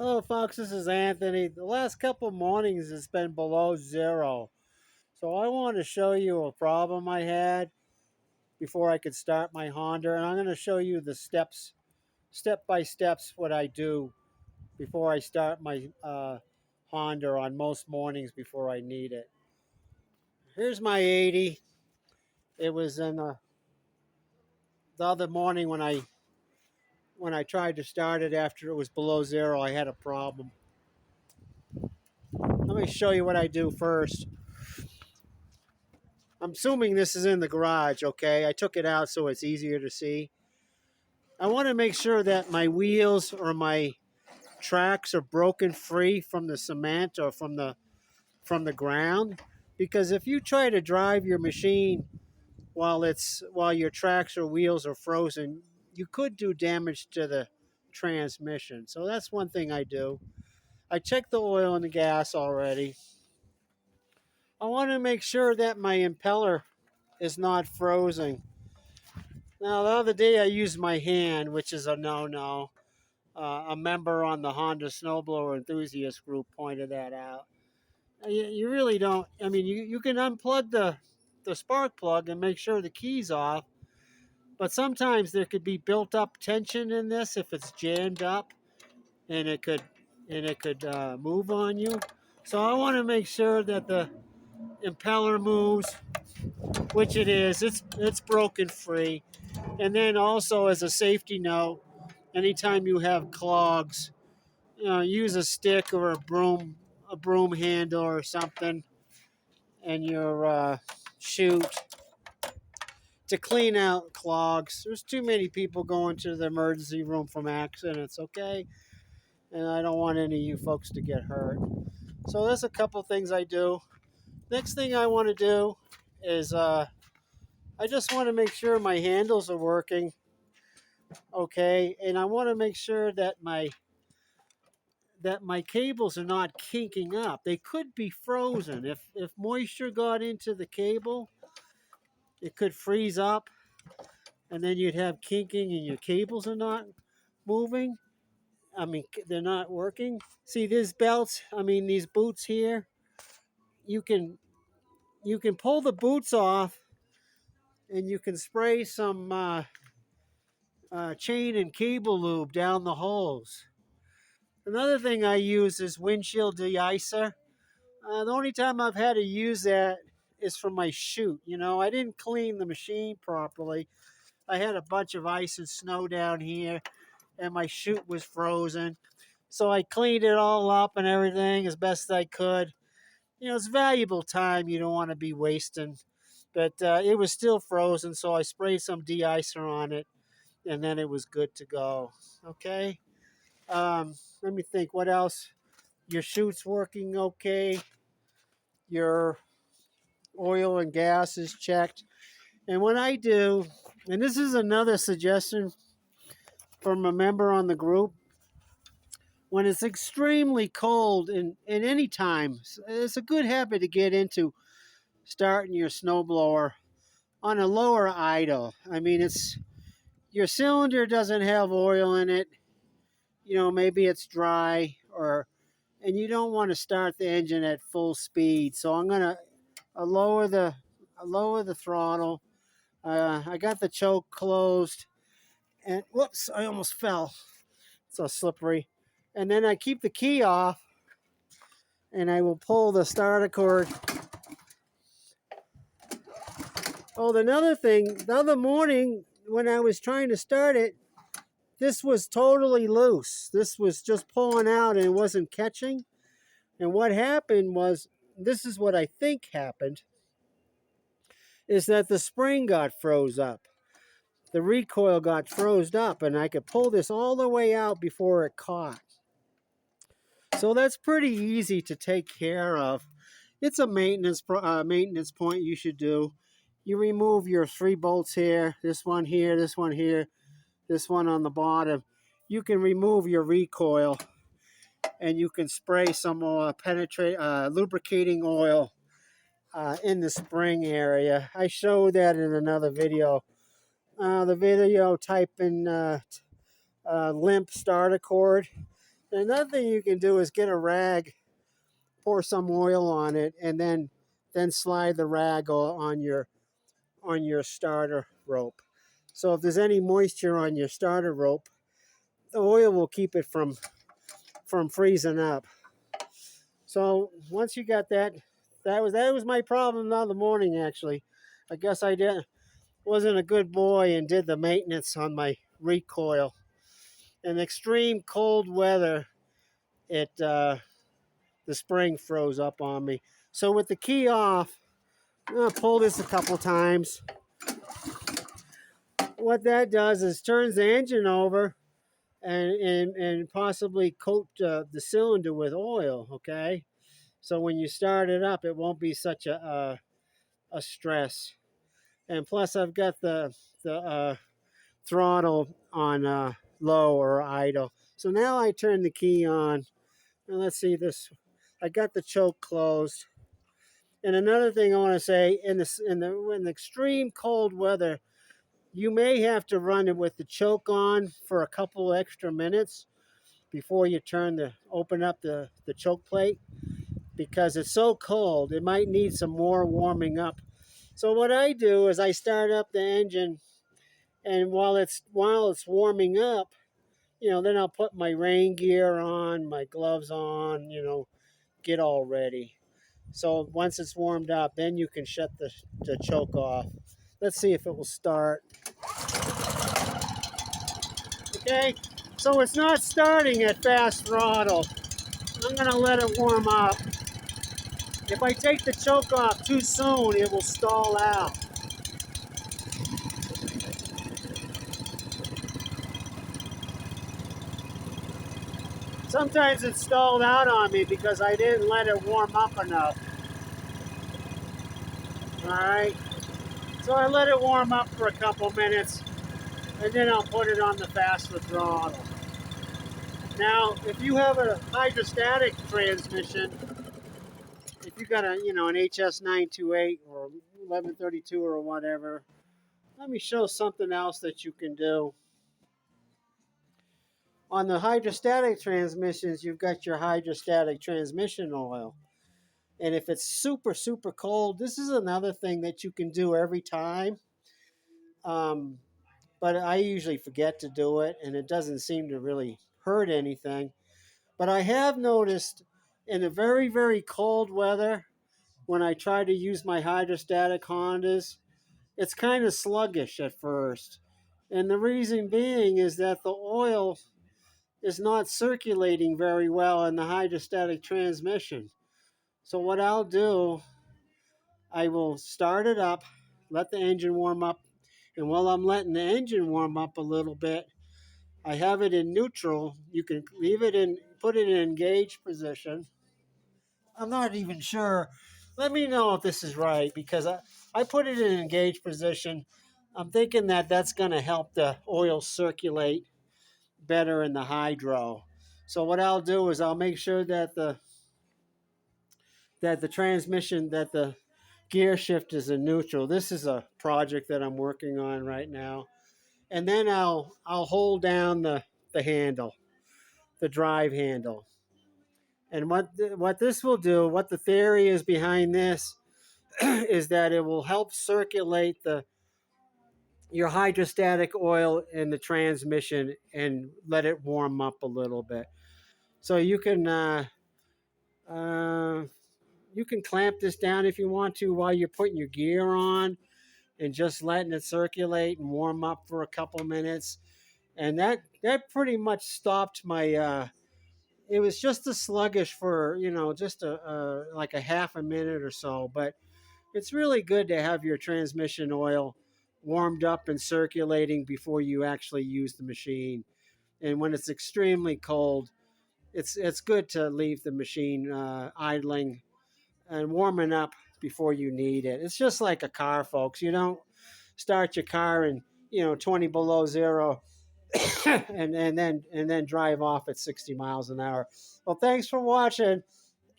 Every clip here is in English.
Hello folks, this is Anthony. The last couple mornings it's been below zero. So I want to show you a problem I had before I could start my Honda. And I'm going to show you the steps, step by steps, what I do before I start my Honda on most mornings before I need it. Here's my 80. It was in the other morning when I tried to start it after it was below zero. I had a problem. Let me show you what I do first. I'm assuming this is in the garage, okay? I took it out so it's easier to see. I want to make sure that my wheels or my tracks are broken free from the cement or from the ground. Because if you try to drive your machine while your tracks or wheels are frozen, you could do damage to the transmission. So that's one thing I do. I checked the oil and the gas already. I want to make sure that my impeller is not frozen. Now, the other day I used my hand, which is a no-no. A member on the Honda Snowblower enthusiast group pointed that out. You really don't. I mean, you can unplug the spark plug and make sure the key's off, but sometimes there could be built-up tension in this if it's jammed up, and it could move on you. So I want to make sure that the impeller moves, which it is. It's broken free. And then also as a safety note, anytime you have clogs, use a stick or a broom handle or something, and your chute to clean out clogs. There's too many people going to the emergency room from accidents, okay? And I don't want any of you folks to get hurt. So there's a couple things I do. Next thing I want to do is I just want to make sure my handles are working, okay? And I want to make sure that my cables are not kinking up. They could be frozen. If moisture got into the cable, it could freeze up, and then you'd have kinking and your cables are not moving. I mean, they're not working. See, these belts, these boots here, you can pull the boots off and you can spray some chain and cable lube down the holes. Another thing I use is windshield deicer. The only time I've had to use that is for my chute. I didn't clean the machine properly. I had a bunch of ice and snow down here, and my chute was frozen. So I cleaned it all up and everything as best I could. It's valuable time you don't want to be wasting. But it was still frozen, so I sprayed some de-icer on it, and then it was good to go. Okay? Let me think. What else? Your chute's working okay. Your oil and gas is checked. And what I do, and this is another suggestion from a member on the group, when it's extremely cold in any time, it's a good habit to get into starting your snowblower on a lower idle. It's your cylinder doesn't have oil in it. Maybe it's dry, and you don't want to start the engine at full speed. So I'm gonna lower the throttle. I got the choke closed, and whoops, I almost fell. It's so slippery. And then I keep the key off, and I will pull the starter cord. Oh, another thing, the other morning when I was trying to start it, this was totally loose. This was just pulling out and it wasn't catching. And what happened was, this is what I think happened, is that the spring got froze up. The recoil got froze up, and I could pull this all the way out before it caught. So that's pretty easy to take care of. It's a maintenance point you should do. You remove your 3 bolts here, this one here, this one here, this one on the bottom. You can remove your recoil, and you can spray some lubricating oil in the spring area. I showed that in another video. The video, type in limp starter cord. Another thing you can do is get a rag, pour some oil on it, and then slide the rag on your starter rope. So if there's any moisture on your starter rope, the oil will keep it from freezing up. So once you got that, that was my problem the other morning. Actually, I guess I wasn't a good boy and did the maintenance on my recoil. In extreme cold weather, the spring froze up on me. So with the key off, I'm gonna pull this a couple times. What that does is turns the engine over and possibly coat the cylinder with oil. Okay, so when you start it up, it won't be such a stress. And plus, I've got the throttle on low or idle. So now I turn the key on, and let's see this. I got the choke closed. And another thing I want to say, in the extreme cold weather, you may have to run it with the choke on for a couple extra minutes before you open up the choke plate, because it's so cold. It might need some more warming up. So what I do is I start up the engine, and while it's warming up, then I'll put my rain gear on, my gloves on, get all ready. So once it's warmed up, then you can shut the choke off. Let's see if it will start. Okay, so it's not starting at fast throttle. I'm gonna let it warm up. If I take the choke off too soon, it will stall out. Sometimes it stalled out on me because I didn't let it warm up enough. All right, so I let it warm up for a couple minutes, and then I'll put it on the faster throttle. Now, if you have a hydrostatic transmission, if you got an HS928 or 1132 or whatever, let me show something else that you can do. On the hydrostatic transmissions, you've got your hydrostatic transmission oil. And if it's super, super cold, this is another thing that you can do every time. But I usually forget to do it, and it doesn't seem to really hurt anything. But I have noticed in the very, very cold weather, when I try to use my hydrostatic Hondas, it's kind of sluggish at first. And the reason being is that the oil is not circulating very well in the hydrostatic transmission. So what I'll do, I will start it up, let the engine warm up, and while I'm letting the engine warm up a little bit, I have it in neutral. You can put it in engaged position. I'm not even sure. Let me know if this is right, because I put it in engaged position. I'm thinking that that's going to help the oil circulate better in the hydro. So what I'll do is I'll make sure that the transmission, that the gear shift is in neutral. This is a project that I'm working on right now. And then I'll hold down the handle, the drive handle. And what this will do, what the theory is behind this, is that it will help circulate your hydrostatic oil in the transmission and let it warm up a little bit. So you can clamp this down if you want to while you're putting your gear on, and just letting it circulate and warm up for a couple minutes. And that pretty much stopped my. It was just a sluggish for just like a half a minute or so, but it's really good to have your transmission oil warmed up and circulating before you actually use the machine. And when it's extremely cold, it's good to leave the machine idling and warming up before you need it. It's just like a car, folks. You don't start your car in 20 below zero and then drive off at 60 miles an hour. Well, thanks for watching.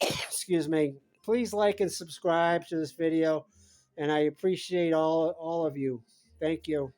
Excuse me. Please like and subscribe to this video, and I appreciate all of you. Thank you.